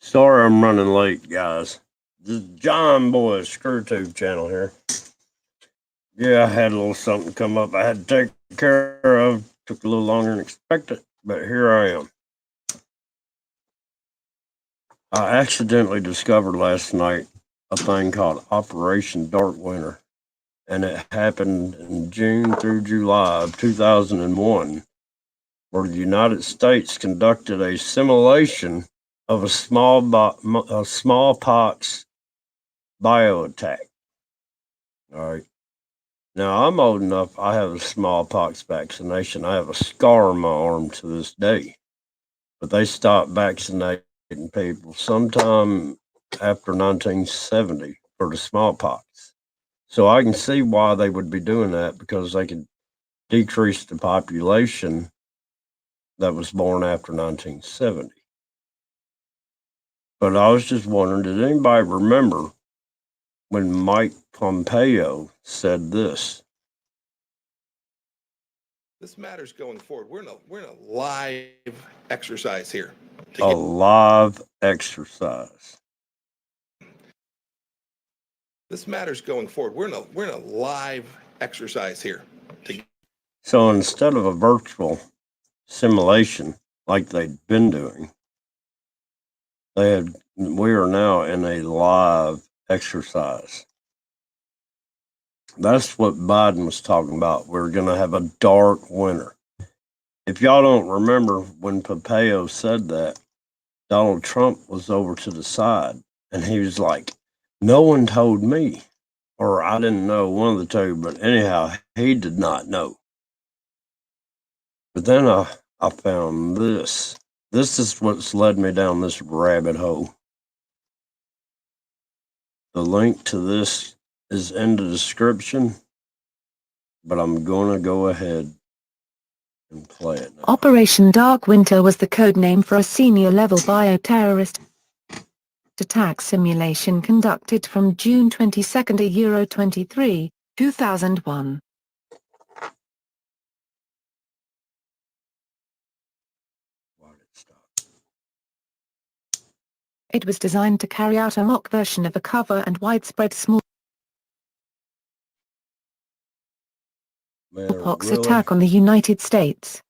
Sorry I'm running late, guys. This is John Boy's ScrewTube channel here. Yeah, I had a little something come up I had to take care of. Took a little longer than expected, but here I am. I accidentally discovered last night a thing called Operation Dark Winter, and it happened in June through July of 2001, where the United States conducted a simulation of a smallpox bio attack. All right. Now, I'm old enough, I have a smallpox vaccination. I have a scar on my arm to this day. But they stopped vaccinating people sometime after 1970 for the smallpox. So I can see why they would be doing that, because they could decrease the population that was born after 1970. But I was just wondering, did anybody remember when Mike Pompeo said this? This matters going forward. We're in a live exercise here. A live exercise. This matters going forward. We're in a live exercise here. So instead of a virtual simulation like they'd been doing, we are now in a live exercise. That's what Biden was talking about. We're going to have a dark winter. If y'all don't remember, when Pompeo said that, Donald Trump was over to the side, and he was like, no one told me, or I didn't know, one of the two, but anyhow, he did not know. But then I found this. This is what's led me down this rabbit hole. The link to this is in the description, but I'm going to go ahead and play it now. Operation Dark Winter was the code name for a senior-level bioterrorist attack simulation conducted from June 22 to 23, 2001. It was designed to carry out a mock version of a cover and widespread smallpox attack on the United States.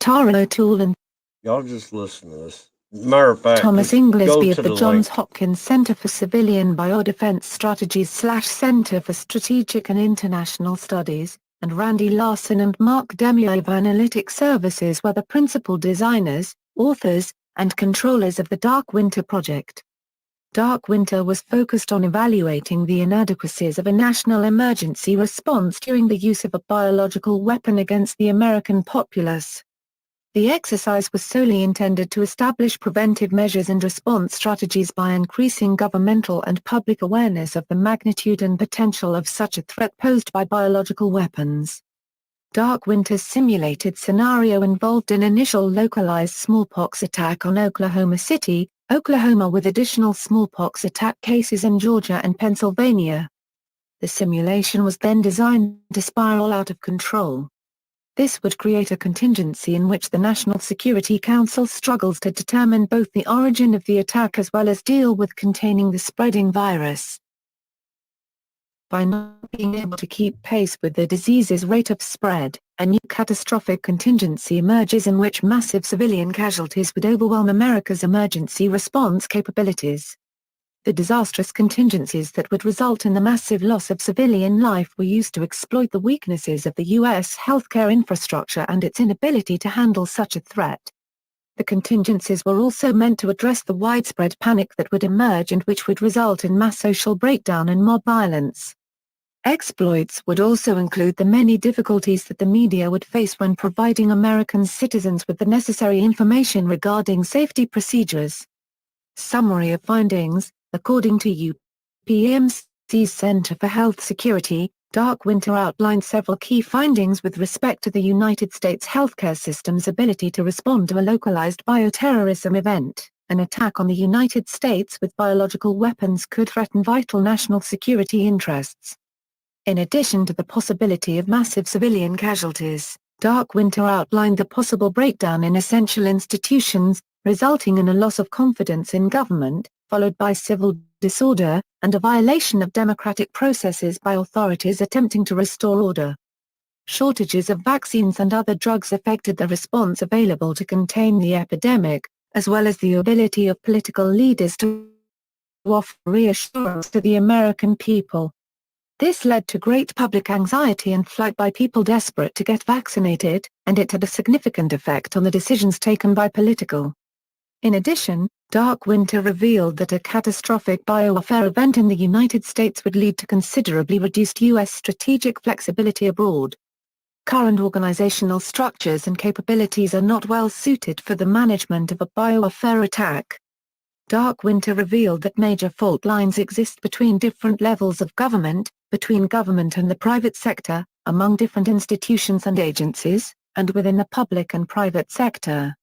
O'Toole and y'all just listen to this. Matter of fact, Thomas Inglesby of the Johns link. Hopkins Center for Civilian Biodefense Strategies / Center for Strategic and International Studies, and Randy Larsen and Mark DeMier of Analytic Services were the principal designers, authors, and controllers of the Dark Winter project. Dark Winter was focused on evaluating the inadequacies of a national emergency response during the use of a biological weapon against the American populace. The exercise was solely intended to establish preventive measures and response strategies by increasing governmental and public awareness of the magnitude and potential of such a threat posed by biological weapons. Dark Winter's simulated scenario involved an initial localized smallpox attack on Oklahoma City, Oklahoma, with additional smallpox attack cases in Georgia and Pennsylvania. The simulation was then designed to spiral out of control. This would create a contingency in which the National Security Council struggles to determine both the origin of the attack as well as deal with containing the spreading virus. By not being able to keep pace with the disease's rate of spread, a new catastrophic contingency emerges in which massive civilian casualties would overwhelm America's emergency response capabilities. The disastrous contingencies that would result in the massive loss of civilian life were used to exploit the weaknesses of the U.S. healthcare infrastructure and its inability to handle such a threat. The contingencies were also meant to address the widespread panic that would emerge and which would result in mass social breakdown and mob violence. Exploits would also include the many difficulties that the media would face when providing American citizens with the necessary information regarding safety procedures. Summary of findings. According to UPMC's Center for Health Security, Dark Winter outlined several key findings with respect to the United States healthcare system's ability to respond to a localized bioterrorism event. An attack on the United States with biological weapons could threaten vital national security interests. In addition to the possibility of massive civilian casualties, Dark Winter outlined the possible breakdown in essential institutions, resulting in a loss of confidence in government, followed by civil disorder, and a violation of democratic processes by authorities attempting to restore order. Shortages of vaccines and other drugs affected the response available to contain the epidemic, as well as the ability of political leaders to offer reassurance to the American people. This led to great public anxiety and flight by people desperate to get vaccinated, and it had a significant effect on the decisions taken by political. In addition, Dark Winter revealed that a catastrophic biowarfare event in the United States would lead to considerably reduced U.S. strategic flexibility abroad. Current organizational structures and capabilities are not well suited for the management of a biowarfare attack. Dark Winter revealed that major fault lines exist between different levels of government, between government and the private sector, among different institutions and agencies, and within the public and private sector.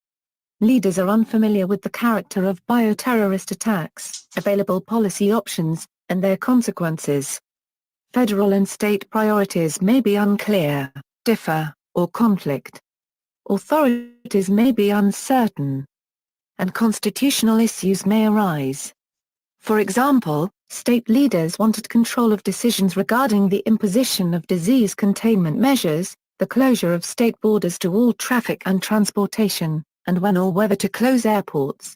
Leaders are unfamiliar with the character of bioterrorist attacks, available policy options, and their consequences. Federal and state priorities may be unclear, differ, or conflict. Authorities may be uncertain, and constitutional issues may arise. For example, state leaders wanted control of decisions regarding the imposition of disease containment measures, the closure of state borders to all traffic and transportation, and when or whether to close airports.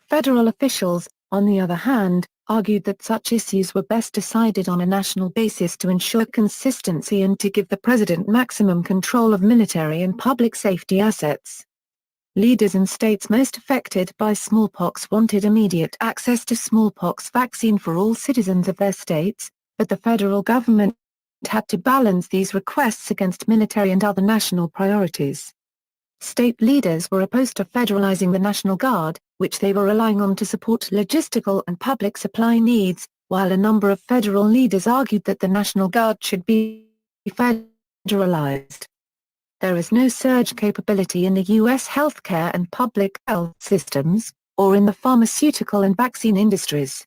Federal officials, on the other hand, argued that such issues were best decided on a national basis to ensure consistency and to give the president maximum control of military and public safety assets. Leaders in states most affected by smallpox wanted immediate access to smallpox vaccine for all citizens of their states, but the federal government had to balance these requests against military and other national priorities. State leaders were opposed to federalizing the National Guard, which they were relying on to support logistical and public supply needs, while a number of federal leaders argued that the National Guard should be federalized. There is no surge capability in the U.S. healthcare and public health systems, or in the pharmaceutical and vaccine industries.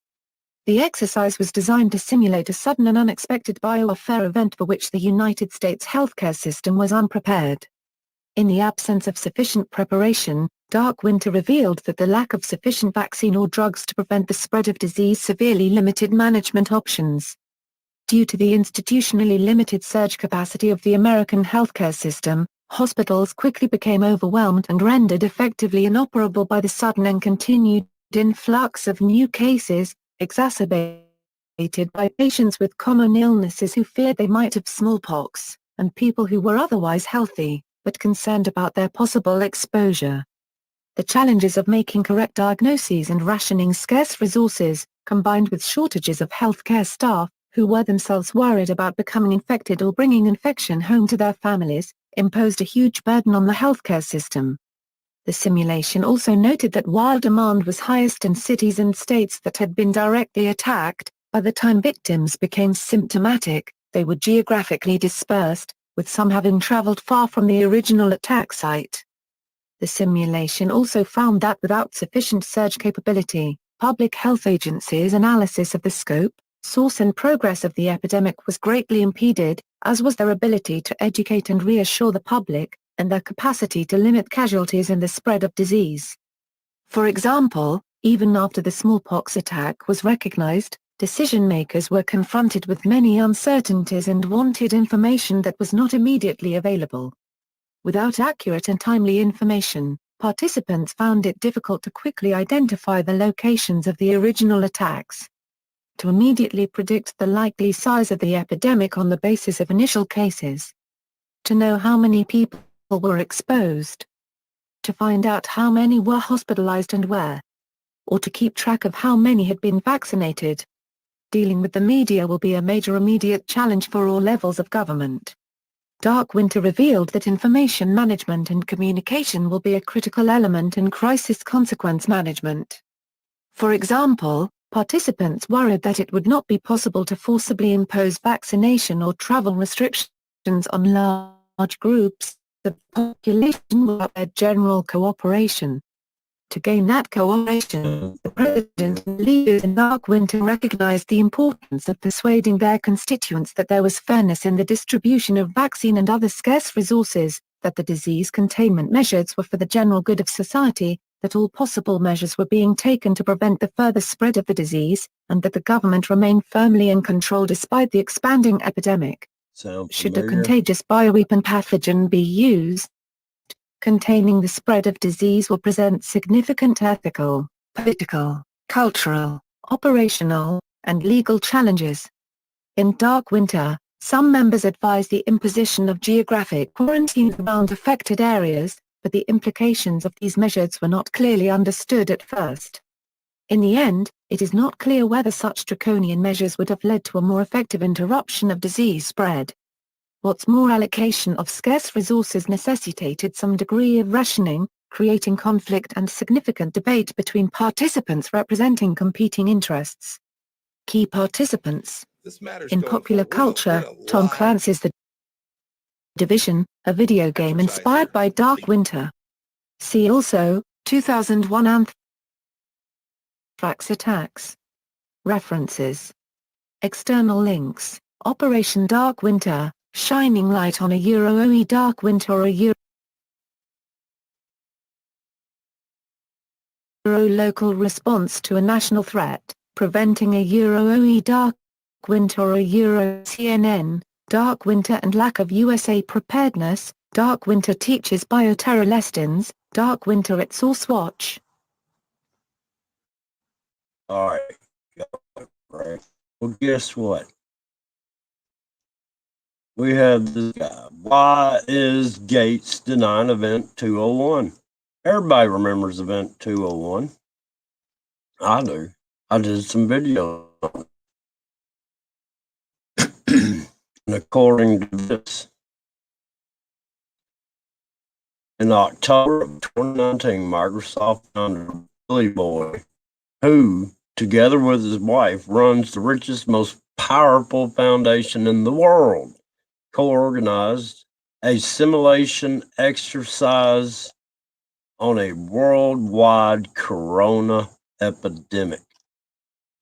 The exercise was designed to simulate a sudden and unexpected biowarfare event for which the United States healthcare system was unprepared. In the absence of sufficient preparation, Dark Winter revealed that the lack of sufficient vaccine or drugs to prevent the spread of disease severely limited management options. Due to the institutionally limited surge capacity of the American healthcare system, hospitals quickly became overwhelmed and rendered effectively inoperable by the sudden and continued influx of new cases, exacerbated by patients with common illnesses who feared they might have smallpox, and people who were otherwise healthy, but concerned about their possible exposure. The challenges of making correct diagnoses and rationing scarce resources, combined with shortages of healthcare staff, who were themselves worried about becoming infected or bringing infection home to their families, imposed a huge burden on the healthcare system. The simulation also noted that while demand was highest in cities and states that had been directly attacked, by the time victims became symptomatic, they were geographically dispersed, with some having traveled far from the original attack site. The simulation also found that without sufficient surge capability, public health agencies' analysis of the scope, source and progress of the epidemic was greatly impeded, as was their ability to educate and reassure the public, and their capacity to limit casualties in the spread of disease. For example, even after the smallpox attack was recognized, decision-makers were confronted with many uncertainties and wanted information that was not immediately available. Without accurate and timely information, participants found it difficult to quickly identify the locations of the original attacks. To immediately predict the likely size of the epidemic on the basis of initial cases. To know how many people were exposed. To find out how many were hospitalized and where. Or to keep track of how many had been vaccinated. Dealing with the media will be a major immediate challenge for all levels of government. Dark Winter revealed that information management and communication will be a critical element in crisis consequence management. For example, participants worried that it would not be possible to forcibly impose vaccination or travel restrictions on large groups of the population without their general cooperation. To gain that cooperation, the President and leaders in Dark Winter recognized the importance of persuading their constituents that there was fairness in the distribution of vaccine and other scarce resources, that the disease containment measures were for the general good of society, that all possible measures were being taken to prevent the further spread of the disease, and that the government remained firmly in control despite the expanding epidemic. Sound Should a familiar? contagious bioweapon pathogen be used, containing the spread of disease will present significant ethical, political, cultural, operational, and legal challenges. In dark winter, some members advise the imposition of geographic quarantine around affected areas, but the implications of these measures were not clearly understood at first. In the end, it is not clear whether such draconian measures would have led to a more effective interruption of disease spread. What's more, allocation of scarce resources necessitated some degree of rationing, creating conflict and significant debate between participants representing competing interests. Key participants. This matters In going popular forward. We're culture, in a Tom live Clancy's The Division, a video game exercise inspired here. by Dark Winter. See also, 2001 Anthrax attacks. References. External links. Operation Dark Winter, shining light on a OE Dark Winter or a Euro local response to a national threat, preventing a OE Dark Winter or a CNN, Dark Winter and lack of USA preparedness, Dark Winter teaches bioterror lessons, Dark Winter at Sourcewatch. All right. Right. Well, guess what? We have this guy. Why is Gates denying Event 201? Everybody remembers Event 201. I do. I did some videos on it. And according to this, in October of 2019, Microsoft founder Billy Boy, who, together with his wife, runs the richest, most powerful foundation in the world, co-organized a simulation exercise on a worldwide corona epidemic.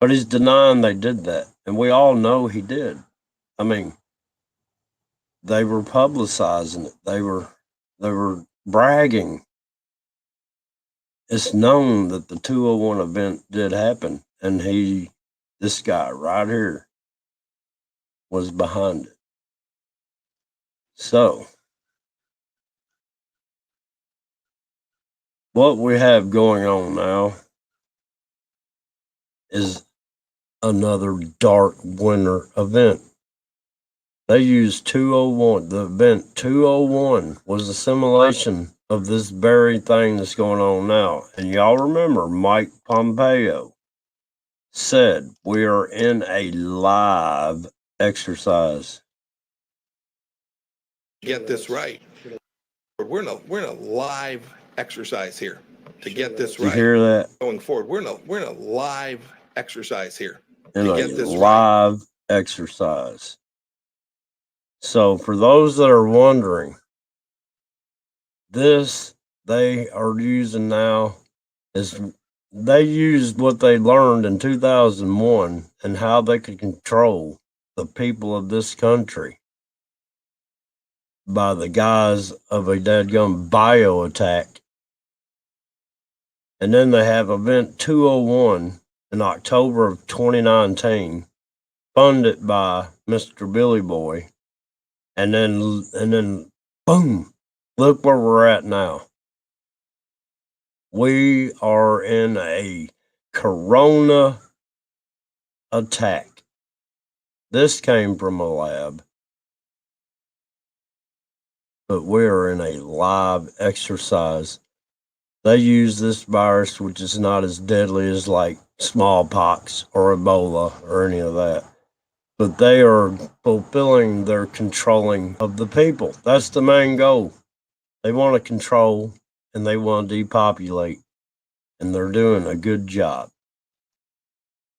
But he's denying they did that, and we all know he did. I mean, they were publicizing it. They were bragging. It's known that the 201 event did happen, and this guy right here, was behind it. So, what we have going on now is another dark winter event. They used 201. The event 201 was a simulation of this very thing that's going on now. And y'all remember Mike Pompeo said we are in a live exercise. Get this right. We're in a live exercise here to get this Did you right. hear that? Going forward, we're in a live exercise here In to a get this right. live exercise. So for those that are wondering, this they are using now is they used what they learned in 2001 and how they could control the people of this country by the guise of a dadgum bio attack. And then they have Event 201 in October of 2019, funded by Mr. Billy Boy. And then boom, look where we're at now. We are in a corona attack. This came from a lab, but we're in a live exercise. They use this virus, which is not as deadly as like smallpox or Ebola or any of that. But they are fulfilling their controlling of the people. That's the main goal. They want to control and they want to depopulate, and they're doing a good job.